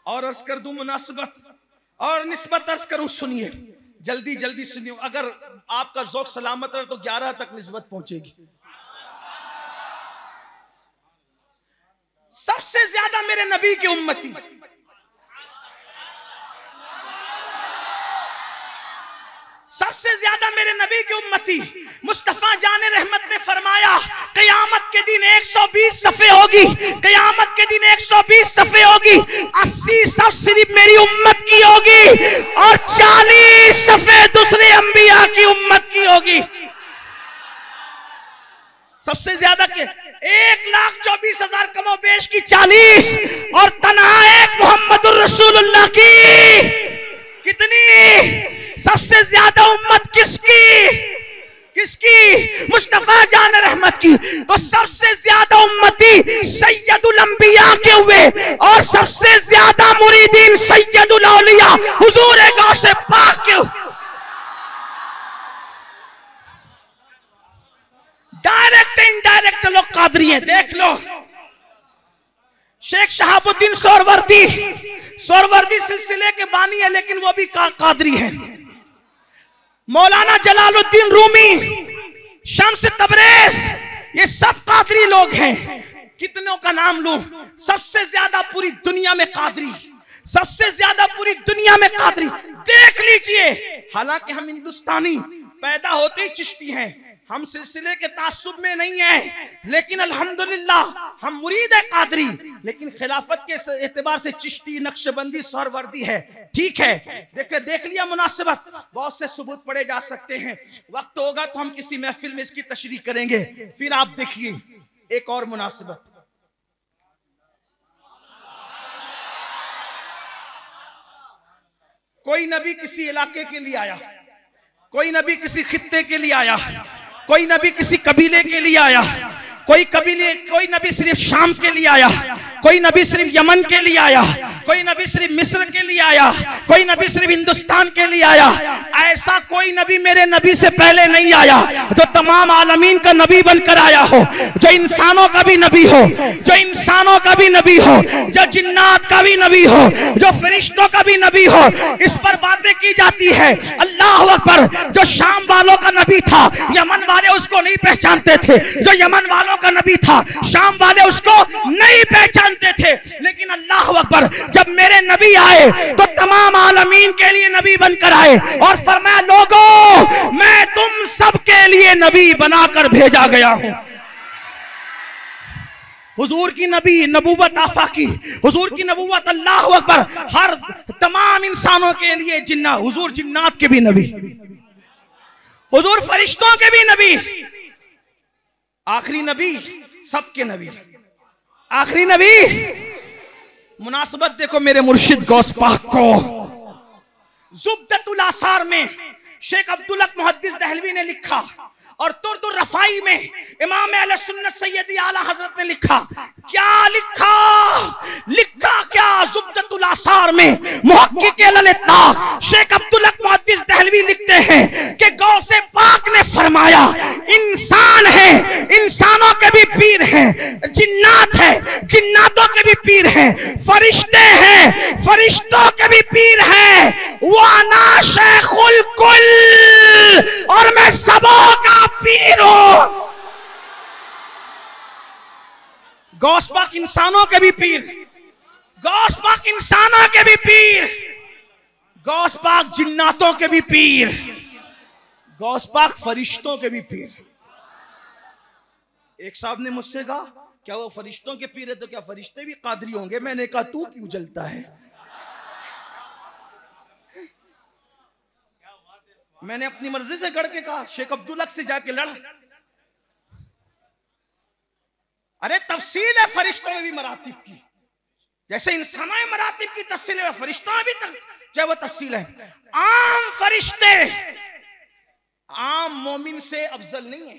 और अर्ज कर दूं मुनासिबत और निस्बत अर्ज करूं, सुनिए जल्दी जल्दी सुनिए। अगर आपका ज़ौक़ सलामत रहे तो 11 तक निस्बत पहुंचेगी। सबसे ज्यादा मेरे नबी की उम्मती, सबसे ज्यादा मेरे नबी की उम्मती मुस्तफा जाने रहमत ने फरमाया क़यामत के दिन 120 सफ़े होगी, क़यामत के दिन 120 सफ़े होगी, 80 सफ़ सिर्फ मेरी उम्मत की होगी और 40 सफ़े दूसरे अंबिया की उम्मत की होगी। सबसे ज्यादा के 1,24,000 कमोबेश की 40 और तन्हा एक मोहम्मदुर रसूलुल्लाह की कितनी? सबसे ज्यादा उम्मत किसकी? किसकी? मुस्तफा जान रहमत की। तो सबसे ज्यादा उम्मती सैयदुल अंबिया के हुए और सबसे ज्यादा मुरीदीन सैयदुल औलिया हुजूर गौसे पाक के। डायरेक्ट इनडायरेक्ट लोग कादरी हैं, देख लो। शेख शहाबुद्दीन सोरवर्दी सिलसिले के बानी है, लेकिन वो भी कादरी है। मौलाना जलालुद्दीन रूमी, शम्स तबरेज, ये सब कादरी लोग हैं। कितनों का नाम लूं? सबसे ज्यादा पूरी दुनिया में कादरी, सबसे ज्यादा पूरी दुनिया में कादरी। देख लीजिए, हालांकि हम हिंदुस्तानी पैदा होते ही चिश्ती हैं, हम सिलसिले के तासुब में नहीं है, लेकिन अल्हम्दुलिल्लाह हम मुरीद है कादरी, लेकिन खिलाफत के एतबार से चिश्ती, नक्शबंदी, सोहरवर्दी है। ठीक है, देख लिया मुनासिबत। बहुत से सबूत पढ़े जा सकते हैं, वक्त होगा तो हम किसी महफिल में इसकी तशरीह करेंगे। फिर आप देखिए एक और मुनासिबत। कोई नबी किसी इलाके के लिए आया, कोई नबी किसी खित्ते के लिए आया, कोई नबी किसी कबीले के लिए आया, कोई नबी सिर्फ शाम के लिए आया, कोई नबी सिर्फ यमन के लिए आया, कोई नबी सिर्फ मिस्र के लिए आया, कोई नबी सिर्फ हिंदुस्तान के लिए आया। ऐसा कोई नबी मेरे नबी से पहले नहीं आया जो तमाम आलमीन का नबी बनकर आया हो, जो इंसानों का भी नबी हो, जो इंसानों का भी नबी हो, जो जिन्नात का भी नबी हो, जो फरिश्तों का भी नबी हो। इस पर बातें की जाती है। अल्लाह अकबर। जो शाम वालों का नबी था, यमन वाले उसको नहीं पहचानते थे। जो यमन वालों का नबी था, शाम वाले उसको नहीं पहचानते थे। लेकिन अल्लाह अकबर, जब मेरे नबी आए तो तमाम आलमीन के लिए नबी बनकर आए और फरमाया, लोगों मैं तुम सब के लिए नबी बनाकर भेजा गया हूं। हुजूर की नबूवत आफाकी, हुजूर की नबूवत, अल्लाह अकबर, हर तमाम इंसानों के लिए। हुजूर जिन्नात के भी नबी, हुजूर फरिश्तों के भी नबी, आखिरी नबी सबके नबी, आखिरी नबी। मुनासिबत देखो मेरे मुर्शिद गौस पाक को। ज़ुब्दतुल आसार में शेख अब्दुल हक मुहद्दिस दहलवी ने लिखा और तुर्दुर रफ़ाई में इमाम अहले सुन्नत सैयदी आला हजरत ने लिखा। क्या लिखा? लिखा क्या? ज़ुब्दतुल आसार में मुहक्किक अल-इत्लाक़ शेख अब्दुल हक मुहद्दिस दहलवी लिखते हैं कि गौसे पाक ने फरमाया, इंसान है, इंसानों के भी पीर हैं, जिन्नात है, जिन्नातों के भी पीर हैं, फरिश्ते हैं, फरिश्तों के भी पीर हैं। वाना शेखुल कुल, और मैं सबों का पीर हूं। गौस पाक इंसानों के भी पीर, गौस पाक इंसानों के भी पीर, गौस पाक जिन्नातों के भी पीर, गौस पाक फरिश्तों के भी पीर। एक साहब ने मुझसे कहा, क्या वो फरिश्तों के पीर है तो क्या फरिश्ते भी कादरी होंगे? मैंने कहा, तू क्यों जलता है? मैंने अपनी मर्जी से गढ़ के कहा, शेख अब्दुल हक से जाके लड़। अरे तफसील है फरिश्तों में भी मरातिब की, जैसे इंसानों में मरातिब की तफसील है, फरिश्तों में भी चाहे वो तफसील है। आम फरिश्ते आम मोमिन से अफजल नहीं है,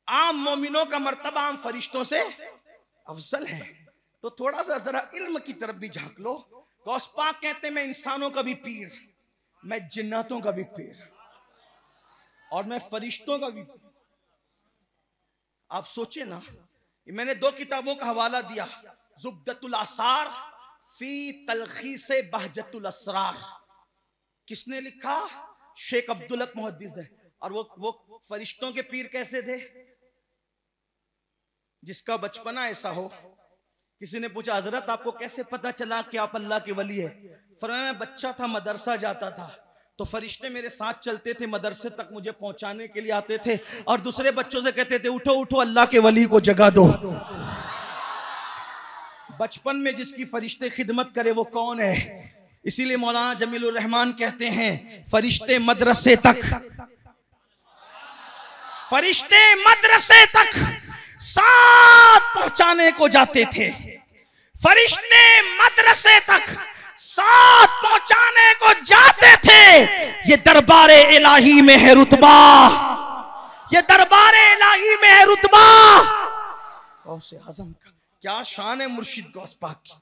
आम मोमिनों का मर्तबा आम फरिश्तों से अफजल है। तो थोड़ा सा जरा इल्म की तरफ भी झांक लो। गौस पाक कहते हैं, मैं इंसानों का भी पीर, मैं जिन्नातों का भी पीर, और मैं फरिश्तों का भी पीर। आप सोचे ना, मैंने 2 किताबों का हवाला दिया, ज़ुब्दतुल आसार, फी तलखीसे बहजतुल असरार। किसने लिखा? शेख अब्दुल हक मुहद्दिस है। और वो फरिश्तों के पीर कैसे थे? जिसका बचपना ऐसा हो। किसी ने पूछा हजरत आपको कैसे पता चला कि आप अल्लाह के वली है? फरमाया मैं बच्चा था, मदरसा जाता था, तो फरिश्ते मेरे साथ चलते थे, मदरसे तक मुझे पहुंचाने के लिए आते थे और दूसरे बच्चों से कहते थे उठो उठो अल्लाह के वली को जगा दो। बचपन में जिसकी फरिश्ते खिदमत करे वो कौन है? इसीलिए मौलाना जमीलुर रहमान कहते हैं फरिश्ते मदरसे तक, फरिश्ते मदरसे तक साथ पहुंचाने को जाते थे। फरिश्ते मदरसे तक साथ पहुंचाने को जाते थे। ये दरबारे इलाही में है रुतबा, ये दरबारे इलाही में है रुतबा। गौसे आज़म का क्या शान है, मुर्शिद गौस पाक की।